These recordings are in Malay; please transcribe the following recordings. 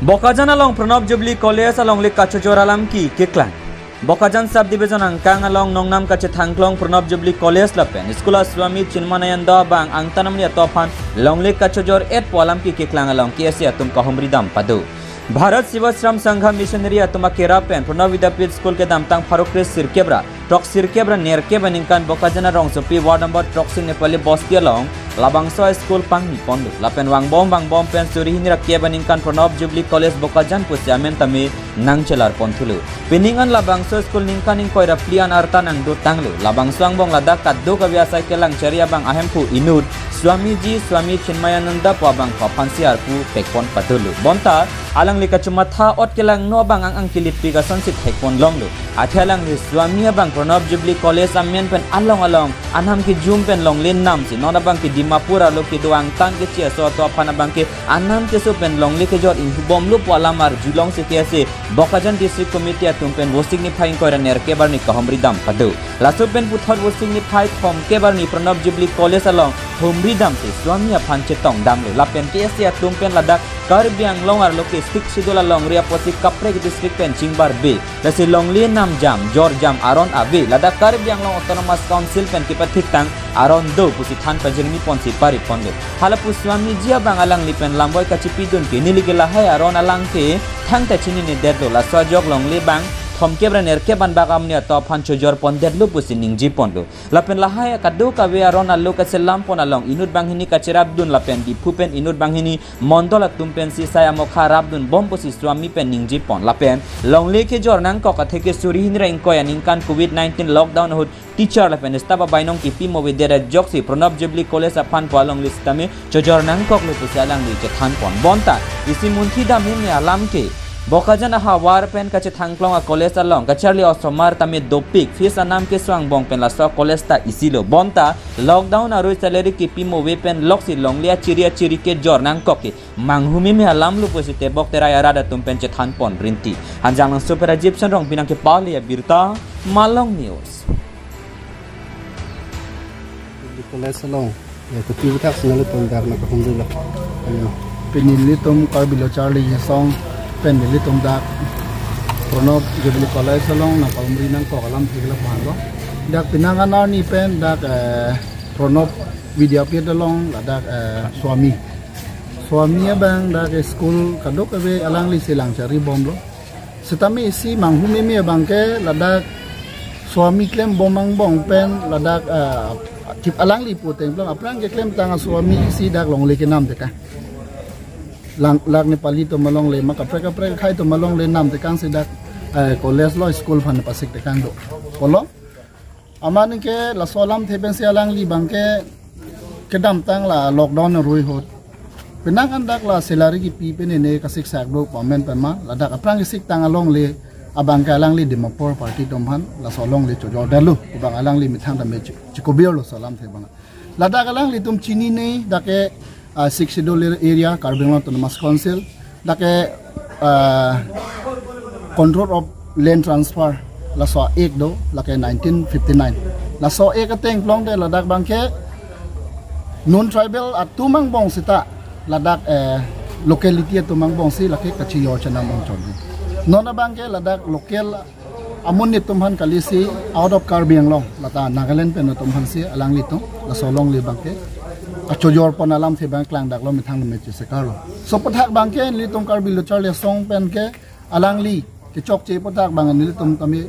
Bokajan along Pranab Jubilee College along le Kachojor alam ki Keklan. Bokajan sub division angkang along Nongnam Kache Thangklong Pranab Jubilee College lapen. Sekolah Swami Chinmanayanda bang angtanam ni atofan long le Kachojor 8 polam ki Keklang along KSC atum kahumri dam padu. Bharat शिवश्रम संघ मिशनरी अतुमा केरा पेन प्रणव विद्यापीठ स्कूल के दामतांग फारूक सिरकेब्रा ट्रक सिरकेब्रा नेरके बनिंकान बोकाजना रोंगसोपी वार्ड नंबर ट्रक्सी नेपाली बस्ती लोंग लाबांगसो स्कूल पांगनी पोंडु लापेन वांगबोम पेन सुरिहिनी रखे बनिंकान प्रणव जुबली कॉलेज बोकाजन पुसियामेन तमे नांगचेलार पोंथुलु पिनिंगन लाबांगसो स्कूल निंकानिंग कोइरा प्लियान अर्ता नांगदो तांगलु लाबांगसो आंगबोंग लादा कादो कबियासा केलांग चरिया बांग अहेमपु इनुद स्वामी चिन्मयानंदा पाबang papansiar pu pekpon patulu bonta alang lika cumatha ot kelang no bang ang kilit piga sonsit pekpon longlu athalang ni swami bang Pranab Jubilee College amien pen along anham ki jum pen long lin nam si nona bang ki dimapura lo ki doang tan ke chia so to phana bang ke anam ke so pen long like jor in bom lu palamar julong se tiase Bokajan district committee atum pen hosting ni phain koira ner ke bar ni kahomri dam padu lasu pen puthor hosting ni phai thom ke bar ni Pranab Jubilee College along homri dam se swami aphan che tong dam lu lapen KSC atum pen ladak karbiang longar loke stick sidola long ria posi kapre ki district pen chingbar b lasi long li nam jam jor jam aron ave ladak karbiang long autonomous council pen ki pathik tang aron do pusi than pajengni ponsi pari ponde halapu swami jia bangalang li pen lamboy kachipidun ki niligela hai aron alang ke thang ta chini ni derdo la sojok long li bang Thomkebra nerke ban bagam ni atau pancho jor pondet lu pusi ningji pondu lapen lahaya kadu kawe aron alu kaselam pon along inut banghini kacerabdun lapen di pupen inut banghini mondola tumpen si saya mokha rabdun bom pusi swami pen ningji pon lapen long leke jor nang ko katheke surihin rain ko yaninkan covid-19 lockdown hut teacher lapen staba bainong ki pimo widera joksi Pranab Jubilee College aphan palong listame chojor nang kok lu pusi alang li chethan pon bonta isi munthi damin ni alam ke Bokajan aha war pen kache thangklong a college along kacharli osomar tame dopik fis anam ke swang bong pen la so college ta isilo bonta lockdown aru salary ki pimo we pen loksi longlia chiri ke jor nang koke manghumi me alam lu posite bok tera ya rada tum pen che than pon rinti hanjang nang super egyptian rong pinang ke pali ya birta malong news college along ya to pi tak sinalo tum dar na ko humdula penili tum karbilo charli song pen nili tum dak Pranab Jubilee College along na kaumri nang ko alam thigla phango dak pinangan ni pen dak Pranab Vidyapit along dak swami bang dak school kadok ave alang li silang chari bomlo setami isi manghumi me bangke ladak swami claim bomang bong pen ladak tip alang li puteng plong aprang ke claim tanga swami isi dak long le ke nam teka lag ni pali to malong le makapre khai to malong le nam te kang sidak college lo school phan pasik te kang do kolo aman ke la solam theben se alang li bangke kedam tang la lockdown rui hot pinang andak la salary ki pi pen ne kasik sak do pamen pema la dak aprang sik tang along le abang ka alang li dimapur party domhan la solong le chojor dalu bang alang li mithang da me chikobir lo solam thebang la dak alang li tum chini nei dake 6 area Karbing Autonomous Council dake control of land transfer la so ek do la ke 1959 la so ek ateng plong de la dak bangke non tribal atumang bong sita la dak locality atumang bong si la ke kachiyo chana mong chon non bangke la dak local amun ni tumhan kalisi out of Karbing long la ta Nagaland pen tumhan si alang lito la so long li bangke achojor pon alam the bang klang dak lo mi thang me che sekaro so pathak bangke li tum karbi lo charle song pen ke alang li ke chok che pathak bang ni tum tami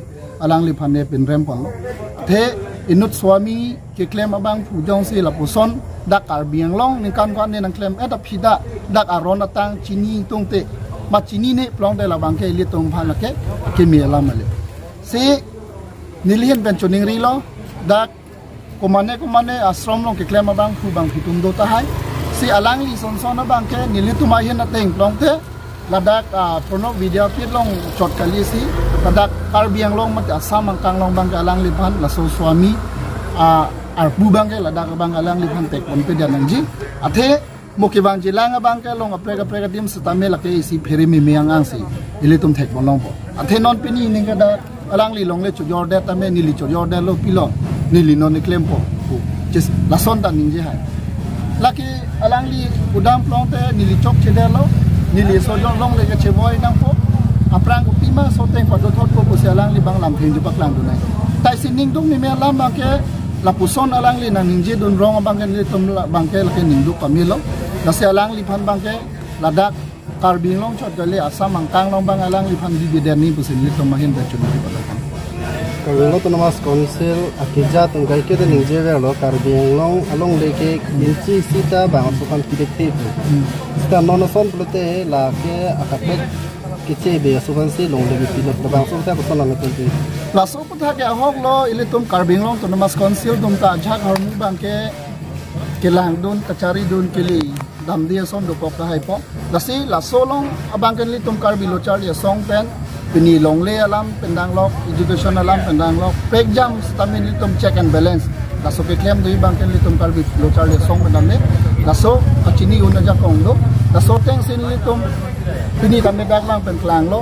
alang li phane pin rem pon the inut swami ke claim abang phujong si la puson dak karbiang long ni kan kan ne nang claim eta phida dak aron atang chini tung te ma chini ne plong de la bangke li tum phan la ke mi alam le si nilihen ben choning ri lo dak kumane ashram long ke claim abang khu bang hitum do ta hai si alang li son son abang ke nilitumai hen na teng long te ladak Pranab Vidyapit long chot kali si ladak karbiang long mat asam angkang long bang alang li phan la so swami arpu bang ke ladak bang alang li phan tek pon pe dan ji athe muki bang jilang abang ke long apre dim setame la ke isi pheri mi meang ang si ilitum thek bon long po athe non pini ning ka da alang li long le chu jor de tame nili chu jor de lo pilo nili non ni claim po just la son dan ninje hai laki alang li udam plong te nili chok chede lo nili so jong long le ke cheboy nang po aprang ko pima so teng pa do thot po po sialang li bang lam thing ju pak lang du nai tai sin ning dung ni me lam ma ke la puson alang li nang ning je dun rong bang ke li tum bang ke la ke ning du pamilo na sialang li phan bang ke ladak karbing long chot gale asam angkang long bang alang li phan di den ni pusin li tum mahin da chun pa da Karbing Autonomous Council akija tungkai ke ning je ver lo karbing long along le ke inchi sita bang sukan kidektif sta non son plote la ke akapet kiche sukan si long le pilot bang so ta ko son la te la so ko tha ke hok lo ili tum karbing long Autonomous Council dum ta jhak har mu bang ke lang don kachari don kili dam dia som do pok hai po la si la so long abang ken li tum karbing lo char ya song pen pini long le alam pendang lok education alam pendang lok pek jam stamin li tum check and balance la so ke claim do bang ken li tum karbing lo char ya song pendam ne la so achini un ja kong do la so teng sin li tum pini kami dak lang pen klang lo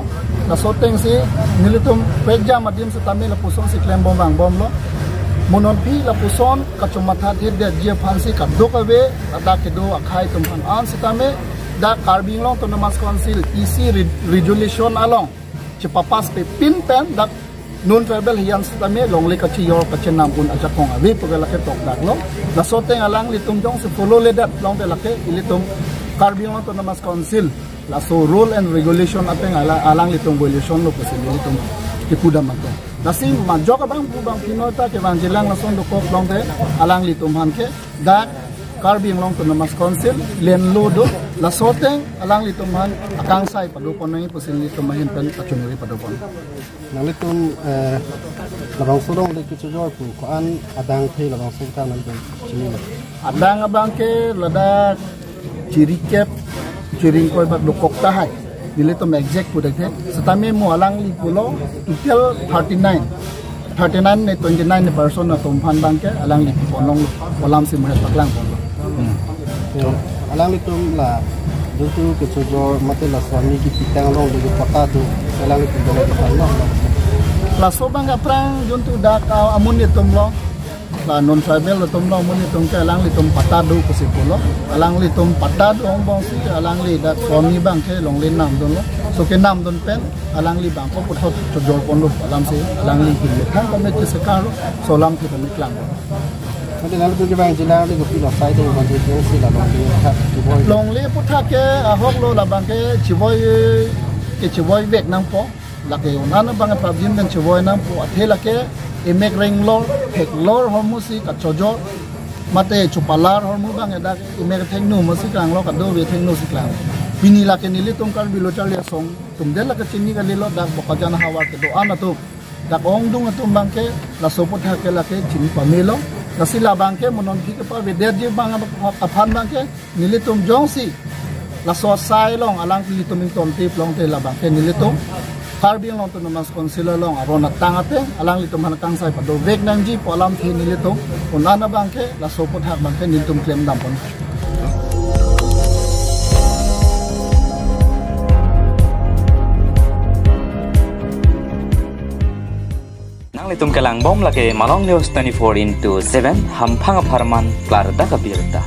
la so teng si nilitum pek jam adim stamin la puson si claim bom bang bom lo monon pi la puson kachumatha de je phansi ka dokawe ada ke do akhai tum han an sitame da karbing long Autonomous Council EC resolution along chipapas pe pin pen da non tribal hian sitame long le ka chi yor ka chenam kun acha kong awi pagala ke tok dak lo la so teng alang li tum jong se follow le dat long de la ke ilitum karbing long Autonomous Council la so rule and regulation ateng alang li tum violation lo ko se ilitum ke puda mato nasi majok abang bang pinota ke bang jelang langsung do kok long de alang li tumhan ke dak karbing long Autonomous Council len lodo la soteng alang li tumhan akang sai padu ponai pusin li tumahin pen kachunuri padu pon nang le tum labang surong le kichu jor pu ko an adang the labang sung ka nan chini adang abang ke lada ciri kep ciring koi bat do kok ta hai dile to exact pu dekhe satame mo alang li pulo total 39 ne 29 ne person na tom phan bang ke alang li ponong olam sim he paklang pon alang li tum la du tu ke chojor mate la swami ki pitang long de pata tu alang li tum de la la so bang aprang jun tu dak amun ni tum lo la non tribal tum lo amun ni tum ke alang li tum pata du ko sipulo alang li tum pata du ong bong si alang li dak swami bang ke long le nam don lo so ke nam don pen alang li bang ko put hot chojor pon lo alam si alang li ki thang ko me se ka ro so lam ki me klang Nanti lalu tu jebang jelang ni kopi lo sai tu bagi tu si la long le tak ciboy long le putha ke hok lo la bang ke ciboy vek nang po la ke unan bang problem dan ciboy nang po athela ke emek reng lor hek lor hormu si ka chojo mate chupalar hormu bang da emek thengnu mo si klang lo ka do ve thengnu si klang pini la ke nili tum kar bilo chal ya song tum de la ka chini ka lilo dak bokajana hawa ke do ana tu dak ong dung tum bang ke la so putha ke la ke chini pamelo nasila bangke monon ki pa veder je bang aphan bangke nilitum jongsi la so sai long alang nilitum ton tip long te la bangke nilitum karbing long Autonomous Council long arona tangate alang litum hanakang sai pa do vek nang ji po alam thi nilitum unana bangke la so pot hak bangke nilitum claim dam pon Litum kelang bom lagi Malong News 24/7 hampang aparman klar da kabirta.